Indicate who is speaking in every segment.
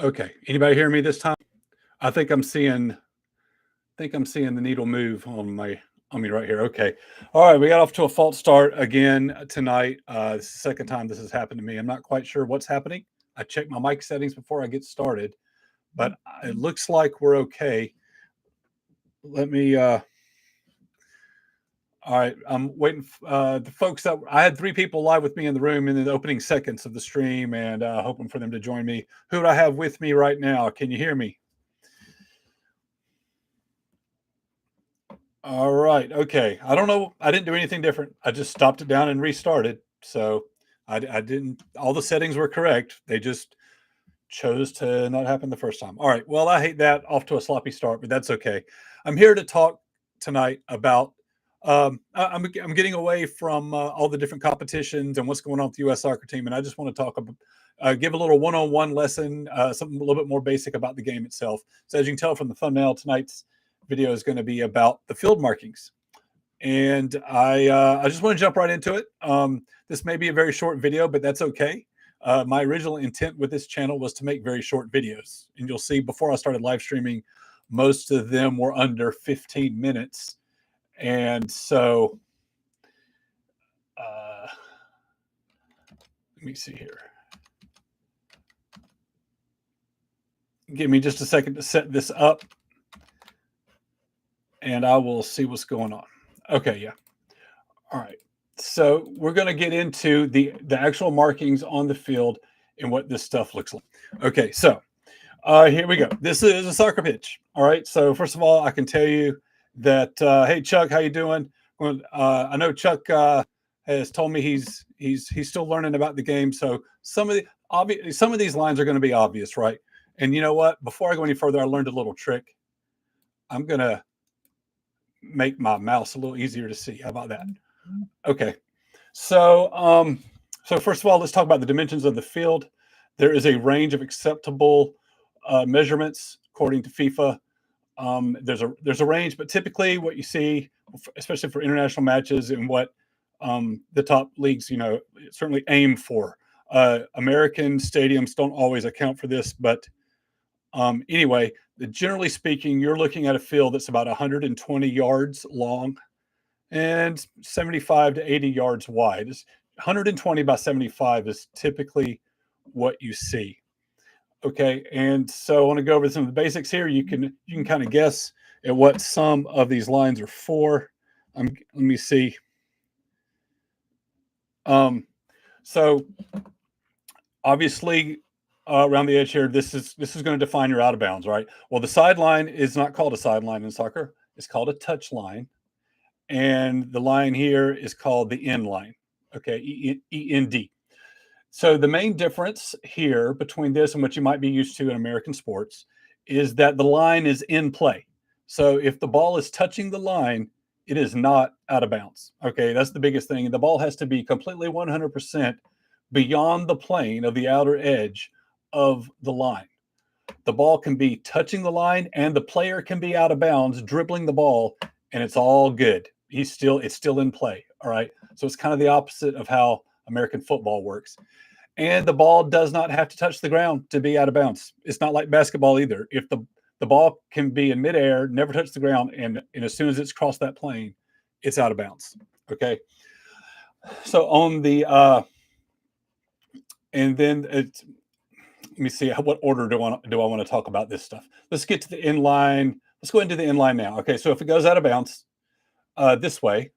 Speaker 1: Okay. Anybody hear me this time? I think I'm seeing the needle move on me right here. Okay. All right, we got off to a false start again tonight. This is the second time this has happened to me. I'm not quite sure what's happening. I checked my mic settings before I get started, but it looks like we're okay. Let me All right, I'm waiting. The folks that I had three people live with me in the room in the opening seconds of the stream, and hoping for them to join me. Who do I have with me right now? Can you hear me? All right. Okay. I don't know. I didn't do anything different. I just stopped it down and restarted. So I didn't. All the settings were correct. They just chose to not happen the first time. All right. Well, I hate that. Off to a sloppy start, but that's okay. I'm here to talk tonight about. I'm getting away from all the different competitions and what's going on with the U.S. soccer team, and I just want to talk about. Give a little one-on-one lesson, something a little bit more basic about the game itself. So, as you can tell from the thumbnail, tonight's video is going to be about the field markings, and I just want to jump right into it. This may be a very short video, but that's okay. My original intent with this channel was to make very short videos, and you'll see before I started live streaming, most of them were under 15 minutes, and so uh, let me see here. Give me just a second to set this up, and I will see what's going on. Okay, yeah. All right. So we're going to get into the actual markings on the field and what this stuff looks like. Okay, so here we go. This is a soccer pitch. All right. So first of all, I can tell you that hey Chuck, how you doing? Well, I know Chuck has told me he's still learning about the game. So some of these lines are going to be obvious, right? And you know what? Before I go any further, I learned a little trick. I'm gonna make my mouse a little easier to see. How about that? Okay. So, so first of all, let's talk about the dimensions of the field. There is a range of acceptable measurements according to FIFA. There's a range, but typically what you see, especially for international matches and what the top leagues, certainly aim for. American stadiums don't always account for this, but anyway, generally speaking, you're looking at a field that's about 120 yards long and 75 to 80 yards wide. 120 by 75 is typically what you see. Okay, and so I want to go over some of the basics here. You can kind of guess at what some of these lines are for. Let me see. So obviously around the edge here, this is going to define your out of bounds, right? Well, the sideline is not called a sideline in soccer; it's called a touch line, and the line here is called the end line. Okay, END. So the main difference here between this and what you might be used to in American sports is that the line is in play. So if the ball is touching the line, it is not out of bounds. Okay, that's the biggest thing. The ball has to be completely 100% beyond the plane of the outer edge of the line. The ball can be touching the line and the player can be out of bounds, dribbling the ball, and it's all good. It's still in play. All right. So it's kind of the opposite of how American football works. And the ball does not have to touch the ground to be out of bounds. It's not like basketball either. If the ball can be in midair, never touch the ground, and as soon as it's crossed that plane, it's out of bounds. Okay. So on the and then it's let me see what order do I want to talk about this stuff. Let's get to the end line. Let's go into the end line now. Okay, so if it goes out of bounds this way,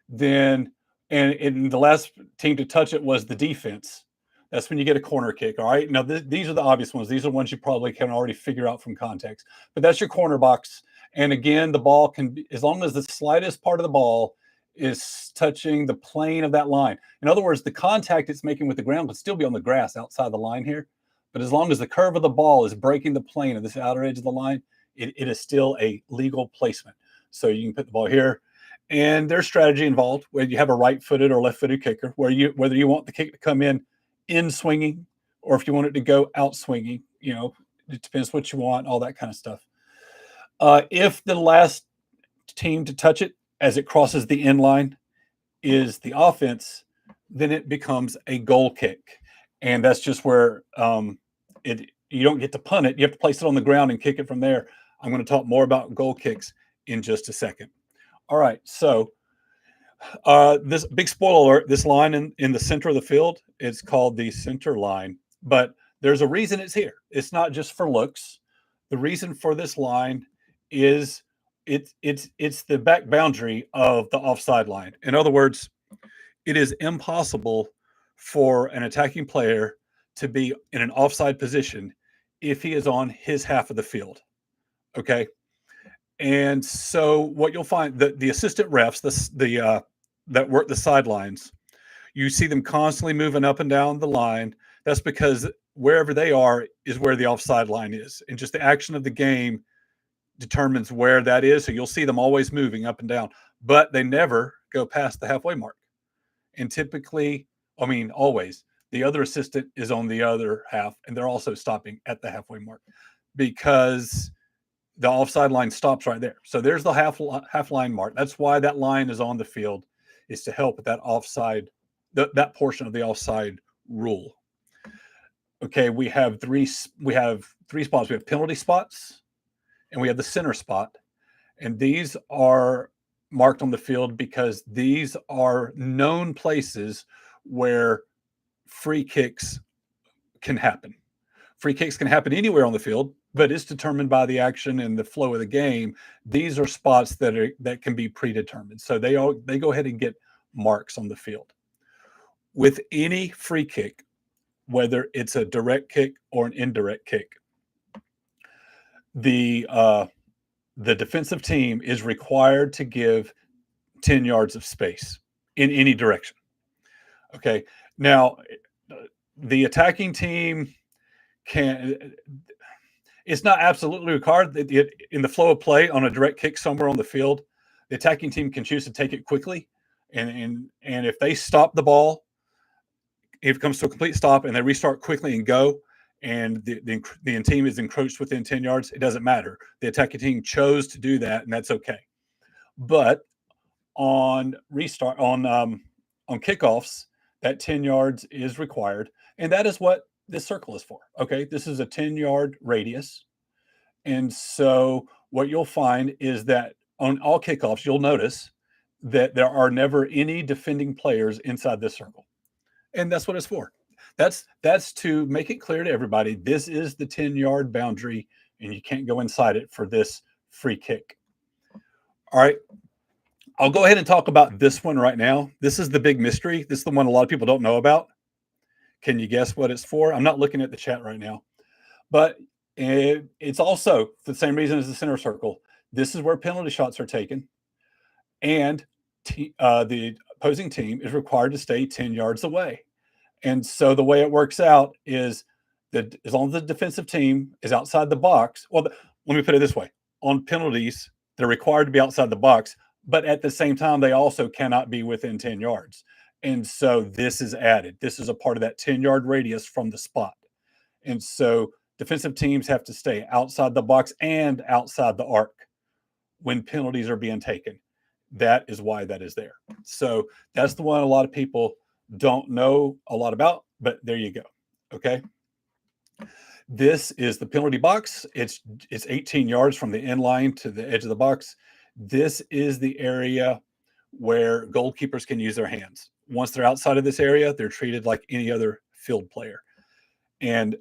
Speaker 1: then and the last team to touch it was the defense. That's when you get a corner kick. All right. Now these are the obvious ones. These are ones you probably can already figure out from context. But that's your corner box. And again, the ball can be, as long as the slightest part of the ball is touching the plane of that line. In other words, the contact it's making with the ground could still be on the grass outside the line here. But as long as the curve of the ball is breaking the plane of this outer edge of the line, it is still a legal placement. So you can put the ball here. And there's strategy involved where you have a right-footed or left-footed kicker, whether you want the kick to come in swinging or if you want it to go out swinging. It depends what you want, all that kind of stuff. If the last team to touch it as it crosses the end line is the offense, then it becomes a goal kick. And that's just where you don't get to punt it. You have to place it on the ground and kick it from there. I'm going to talk more about goal kicks in just a second. All right. So this big spoiler alert, this line in the center of the field, it's called the center line, but there's a reason it's here. It's not just for looks. The reason for this line is it's the back boundary of the offside line. In other words, it is impossible for an attacking player to be in an offside position if he is on his half of the field. Okay. And so what you'll find that the assistant refs, that work the sidelines, you see them constantly moving up and down the line. That's because wherever they are is where the offside line is, and just the action of the game determines where that is. So you'll see them always moving up and down, but they never go past the halfway mark. And typically, I mean, always, the other assistant is on the other half, and they're also stopping at the halfway mark because the offside line stops right there. So there's the half line mark. That's why that line is on the field, is to help with that offside, that portion of the offside rule. Okay, we have three spots. We have penalty spots, and we have the center spot, and these are marked on the field because these are known places where free kicks can happen. Free kicks can happen anywhere on the field, but it's determined by the action and the flow of the game. These are spots that can be predetermined. So they go ahead and get marks on the field. With any free kick, whether it's a direct kick or an indirect kick, the defensive team is required to give 10 yards of space in any direction. Okay. Now, the attacking team it's not absolutely required. In the flow of play on a direct kick somewhere on the field, the attacking team can choose to take it quickly. And if they stop the ball, if it comes to a complete stop and they restart quickly and go, and the team is encroached within 10 yards, it doesn't matter. The attacking team chose to do that, and that's okay. But on kickoffs, that 10 yards is required, and that is what this circle is for. Okay, this is a 10-yard radius, and so what you'll find is that on all kickoffs, you'll notice that there are never any defending players inside this circle, and that's what it's for. That's to make it clear to everybody, this is the 10-yard boundary, and you can't go inside it for this free kick. All right. I'll go ahead and talk about this one right now. This is the big mystery. This is the one a lot of people don't know about. Can you guess what it's for? I'm not looking at the chat right now, but it's also for the same reason as the center circle. This is where penalty shots are taken, and the opposing team is required to stay 10 yards away. And so the way it works out is that as long as the defensive team is outside the box, well, let me put it this way. On penalties, they're required to be outside the box, but at the same time, they also cannot be within 10 yards. And so this is added. This is a part of that 10-yard radius from the spot. And so defensive teams have to stay outside the box and outside the arc when penalties are being taken. That is why that is there. So that's the one a lot of people don't know a lot about, but there you go. Okay. This is the penalty box. It's 18 yards from the end line to the edge of the box. This is the area where goalkeepers can use their hands. Once they're outside of this area, they're treated like any other field player. And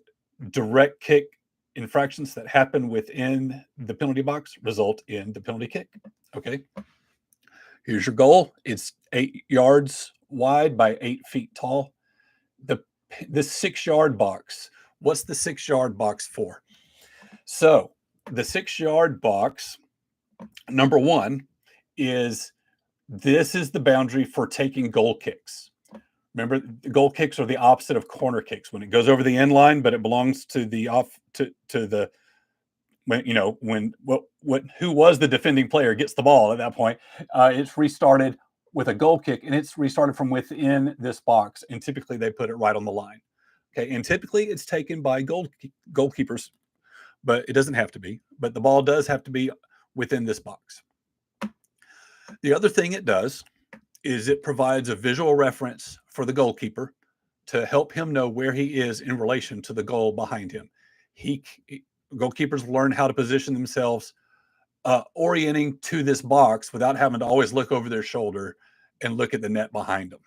Speaker 1: direct kick infractions that happen within the penalty box result in the penalty kick. Okay. Here's your goal. It's 8 yards wide by 8 feet tall. The 6-yard box. What's the 6-yard box for? So the 6-yard box, number one, is this is the boundary for taking goal kicks. Remember, the goal kicks are the opposite of corner kicks. When it goes over the end line, but it belongs to the who was the defending player gets the ball at that point. It's restarted with a goal kick, and it's restarted from within this box. And typically, they put it right on the line. Okay, and typically it's taken by goalkeepers, but it doesn't have to be. But the ball does have to be within this box. The other thing it does is it provides a visual reference for the goalkeeper to help him know where he is in relation to the goal behind him. goalkeepers learn how to position themselves, orienting to this box without having to always look over their shoulder and look at the net behind them.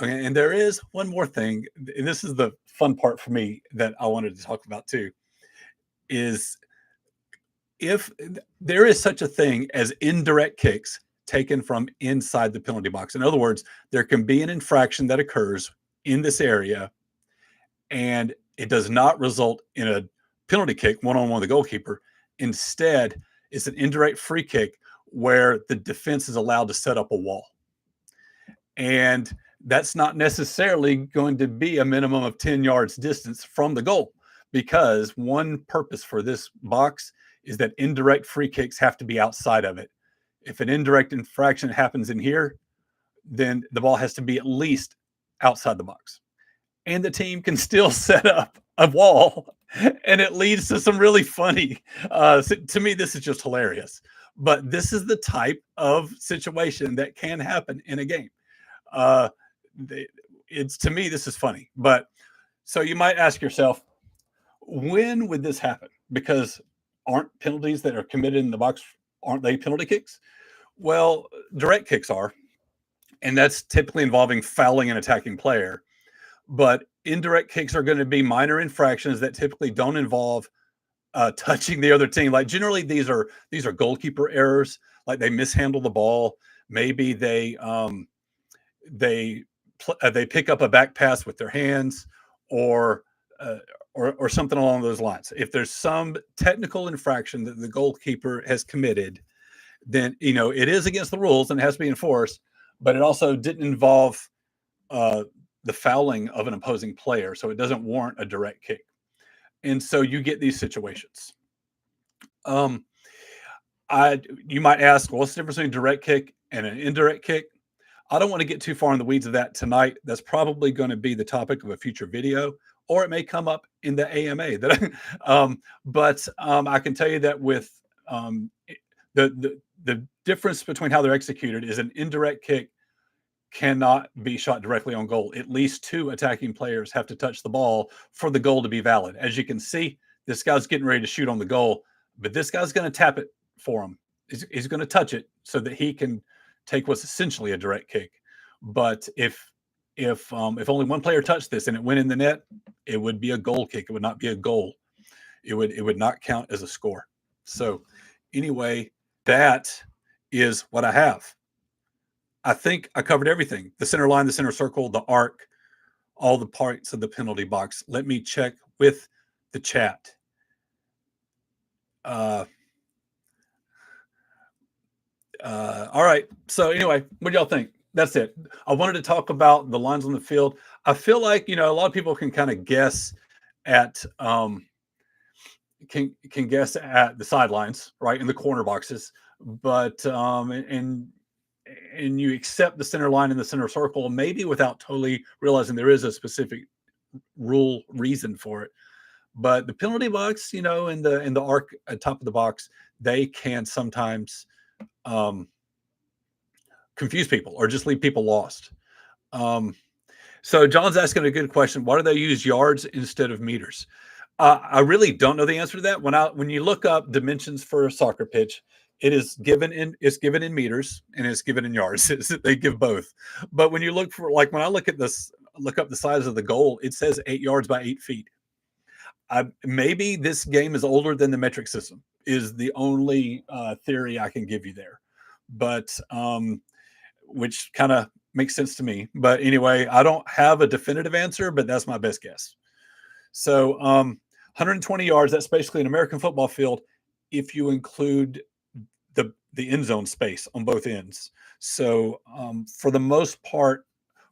Speaker 1: Okay, and there is one more thing, and this is the fun part for me that I wanted to talk about too, is if there is such a thing as indirect kicks taken from inside the penalty box. In other words, there can be an infraction that occurs in this area, and it does not result in a penalty kick one-on-one with the goalkeeper. Instead, it's an indirect free kick where the defense is allowed to set up a wall. And that's not necessarily going to be a minimum of 10 yards distance from the goal, because one purpose for this box is that indirect free kicks have to be outside of it. If an indirect infraction happens in here, then the ball has to be at least outside the box. And the team can still set up a wall, and it leads to some really funny, to me, this is just hilarious. But this is the type of situation that can happen in a game. It's, to me, this is funny. But so you might ask yourself, when would this happen? Because aren't penalties that are committed in the box, aren't they penalty kicks? Well, direct kicks are, and that's typically involving fouling an attacking player. But indirect kicks are going to be minor infractions that typically don't involve touching the other team. Like generally, these are goalkeeper errors, like they mishandle the ball. Maybe they pick up a back pass with their hands, or something along those lines. If there's some technical infraction that the goalkeeper has committed, then it is against the rules and it has to be enforced. But it also didn't involve the fouling of an opposing player, so it doesn't warrant a direct kick. And so you get these situations. You might ask, well, what's the difference between a direct kick and an indirect kick? I don't want to get too far in the weeds of that tonight. That's probably going to be the topic of a future video, or it may come up in the AMA. But I can tell you that with the difference between how they're executed is an indirect kick cannot be shot directly on goal. At least two attacking players have to touch the ball for the goal to be valid. As you can see, this guy's getting ready to shoot on the goal, but this guy's going to tap it for him. He's going to touch it so that he can take what's essentially a direct kick. But if only one player touched this and it went in the net, it would be a goal kick. It would not be a goal. It would not count as a score. So anyway, that is what I have. I think I covered everything: the center line, the center circle, the arc, all the parts of the penalty box. Let me check with the chat. All right. So anyway, what do y'all think? That's it. I wanted to talk about the lines on the field. I feel like, a lot of people can kind of guess at can guess at the sidelines, right, in the corner boxes, but and you accept the center line and the center circle, maybe without totally realizing there is a specific reason for it. But the penalty box, in the arc at top of the box, they can sometimes confuse people or just leave people lost. So John's asking a good question. Why do they use yards instead of meters? I really don't know the answer to that. When you look up dimensions for a soccer pitch, it's given in meters and it's given in yards. They give both. But when you look for, like, when I look up the size of the goal, it says 8 yards by 8 feet. Maybe this game is older than the metric system is the only theory I can give you there. But which kind of makes sense to me. But anyway, I don't have a definitive answer, but that's my best guess. So 120 yards, that's basically an American football field if you include the end zone space on both ends. So for the most part,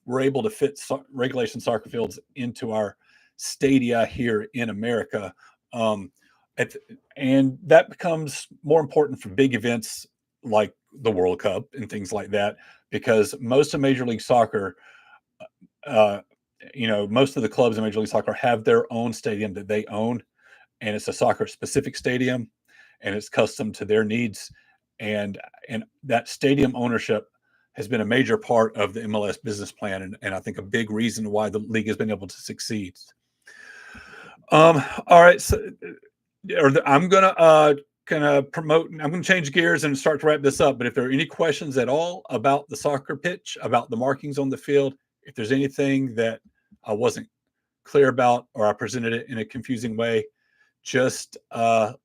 Speaker 1: we're able to fit regulation soccer fields into our stadia here in America. And that becomes more important for big events like the World Cup and things like that, because most of Major League Soccer, most of the clubs in Major League Soccer have their own stadium that they own, and it's a soccer specific stadium and it's custom to their needs. And that stadium ownership has been a major part of the MLS business plan. And I think a big reason why the league has been able to succeed. All right. So, I'm gonna kind of promote. I'm gonna change gears and start to wrap this up. But if there are any questions at all about the soccer pitch, about the markings on the field, if there's anything that I wasn't clear about or I presented it in a confusing way, just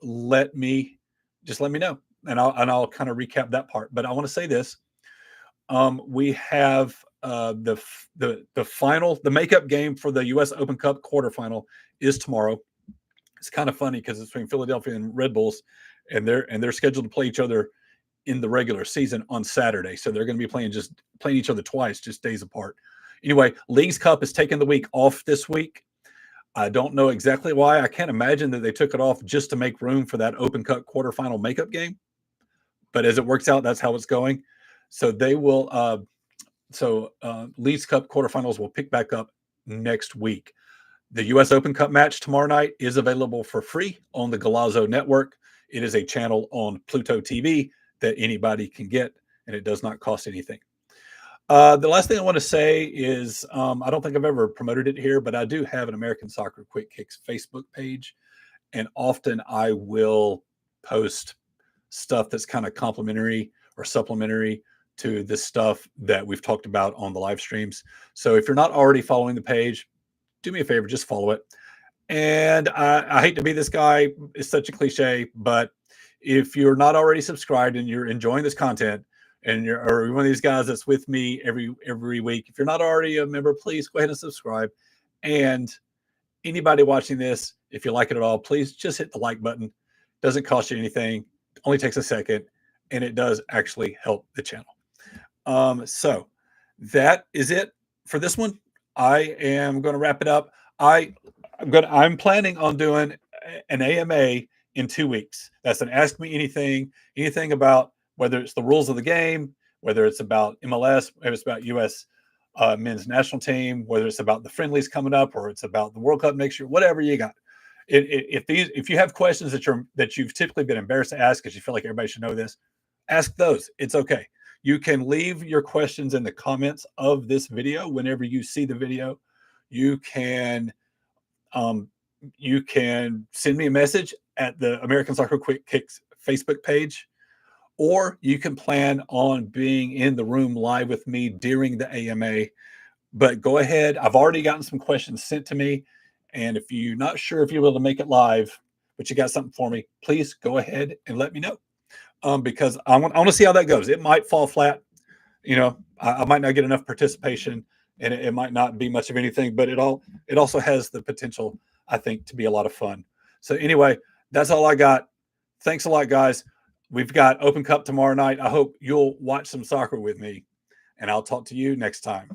Speaker 1: let me know, and I'll kind of recap that part. But I want to say this: we have the final, the makeup game for the U.S. Open Cup quarterfinal is tomorrow. It's kind of funny because it's between Philadelphia and Red Bulls, and they're scheduled to play each other in the regular season on Saturday. So they're going to be playing each other twice, just days apart. Anyway, Leagues Cup is taking the week off this week. I don't know exactly why. I can't imagine that they took it off just to make room for that Open Cup quarterfinal makeup game. But as it works out, that's how it's going. So they will. Leagues Cup quarterfinals will pick back up next week. The U.S. Open Cup match tomorrow night is available for free on the Golazo Network. It is a channel on Pluto TV that anybody can get, and it does not cost anything. The last thing I want to say is I don't think I've ever promoted it here, but I do have an American Soccer Quick Kicks Facebook page, and often I will post stuff that's kind of complimentary or supplementary to the stuff that we've talked about on the live streams. So if you're not already following the page, do me a favor, just follow it. And I hate to be this guy, it's such a cliche, but if you're not already subscribed and you're enjoying this content, and you're one of these guys that's with me every week, if you're not already a member, please go ahead and subscribe. And anybody watching this, if you like it at all, please just hit the like button. Doesn't cost you anything, only takes a second, and it does actually help the channel. So that is it for this one. I am going to wrap it up. I'm planning on doing an AMA in 2 weeks. That's an Ask Me anything about whether it's the rules of the game, whether it's about MLS, whether it's about U.S. Men's national team, whether it's about the friendlies coming up, or it's about the World Cup next year, whatever you got. If you have questions that you've typically been embarrassed to ask because you feel like everybody should know this, ask those. It's okay. You can leave your questions in the comments of this video whenever you see the video. You can send me a message at the American Soccer Quick Kicks Facebook page, or you can plan on being in the room live with me during the AMA. But go ahead. I've already gotten some questions sent to me. And if you're not sure if you're able to make it live, but you got something for me, please go ahead and let me know. Because I want to see how that goes. It might fall flat. I might not get enough participation, and it might not be much of anything, but it also has the potential, I think, to be a lot of fun. So anyway, that's all I got. Thanks a lot, guys. We've got Open Cup tomorrow night. I hope you'll watch some soccer with me, and I'll talk to you next time.